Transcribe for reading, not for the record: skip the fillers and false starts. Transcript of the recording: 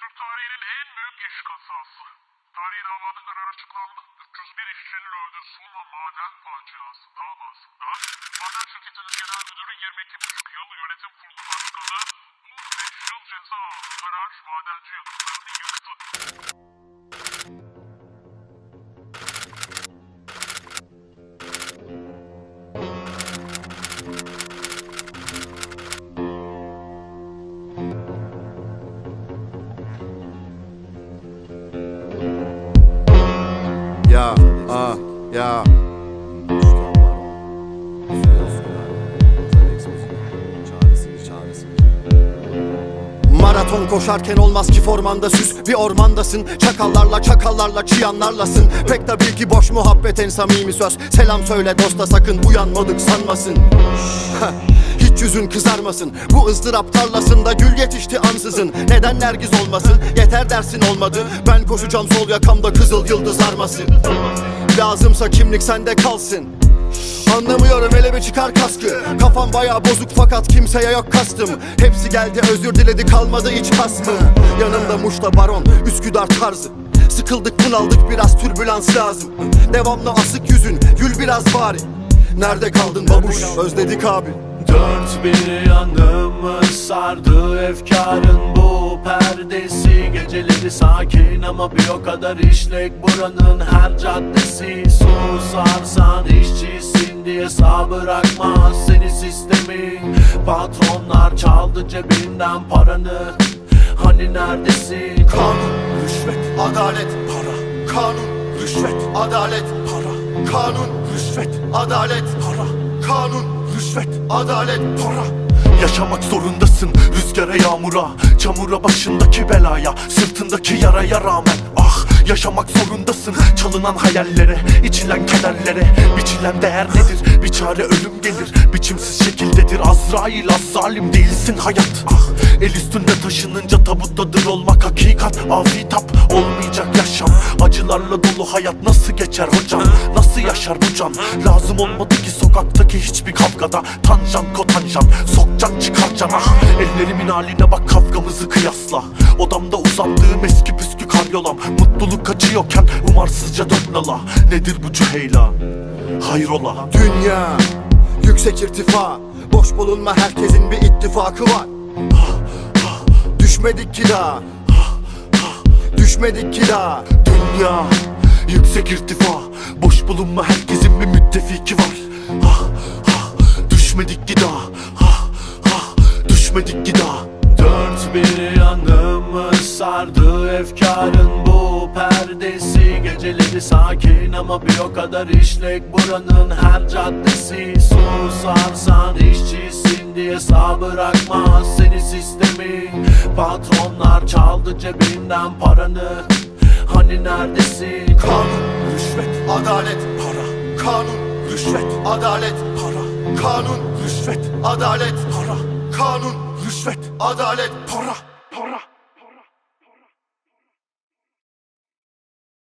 Türk tarihinin en büyük iş kazası. Tarihi davada karar açıklandı. 301 işçinin öldüğü Soma maden faciası davasında maden şirketinin genel müdürü 22,5 yıl, yönetim kurulu başkanı 15 yıl ceza aldı. Karar madenci yakınlarını yıktı. Ya, ya. Maraton koşarken olmaz ki formanda süs. Bir ormandasın, çakallarla çıyanlarlasın. Pek tabii ki boş muhabbet, en samimi söz. Selam söyle dosta, sakın uyanmadık sanmasın. Hiç yüzün kızarmasın, bu ızdırap tarlasında gül yetişti ansızın. Neden nergiz olmasın, yeter dersin olmadı. Ben koşacağım sol yakamda kızıl yıldız arması. Lazımsa kimlik sende kalsın. Anlamıyorum, hele bir çıkar kaskı. Kafam bayağı bozuk fakat kimseye yok kastım. Hepsi geldi özür diledi, kalmadı iç kasmı. Yanımda Muş'ta baron, Üsküdar tarzı. Sıkıldık bunaldık, biraz türbülans lazım. Devamlı asık yüzün, gül biraz bari. Nerede kaldın babuş, özledik abi. Dört bir yanımı sardı efkarın bu perdesi. Geceleri sakin ama bir o kadar işlek buranın her caddesi. Susarsan işçisin diye sağ bırakmaz seni sistemi. Patronlar çaldı cebinden paranı, hani neredesin? Kanun, rüşvet, adalet, para. Kanun, rüşvet, adalet, para. Kanun, rüşvet, adalet, para. Kanun, rüşvet, adalet, para. Yaşamak zorundasın rüzgara, yağmura, çamura, başındaki belaya, sırtındaki yaraya rağmen. Ah, yaşamak zorundasın çalınan hayallere, içilen kederlere. Biçilen değer nedir? Bir çare ölüm gelir, biçimsiz şekildedir Azrail, az zalim değilsin hayat. Ah, el üstünde taşınınca tabuttadır olmak hakikat. Afitap olmayacak yaşam, acılarla dolu hayat nasıl geçer hocam? Nasıl yaşar bu can? Lazım olmadı ki sokaktaki hiçbir kavgada. Tanjant kotanjant, sokcan çıkarcan. Ah, ellerimin haline bak, kavgamızı kıyasla. Odamda uzandığım eski püskü karyolam. Mutluluk kaçıyorken umarsızca dön nala. Nedir bu cüheyla? Hayrola? Dünya, yüksek irtifa. Boş bulunma, herkesin bir ittifakı var. Düşmedik ki daha, düşmedik ki daha. Dünya, yüksek irtifa. Boş bulunma, herkesin bir müttefiki var. Düşmedik ki daha, düşmedik ki daha. Dört bir yanımı sardı efkarın bu perdesi. Geceleri sakin ama bir o kadar işlek buranın her caddesi. Susarsan işçisin diye sağ bırakmaz seni sistemi. Patronlar çaldı cebinden paranı, hani neredesin? Kanun, rüşvet, adalet, para. Kanun, rüşvet, adalet, para. Kanun, rüşvet, adalet, para. Kanun, rüşvet, adalet, para.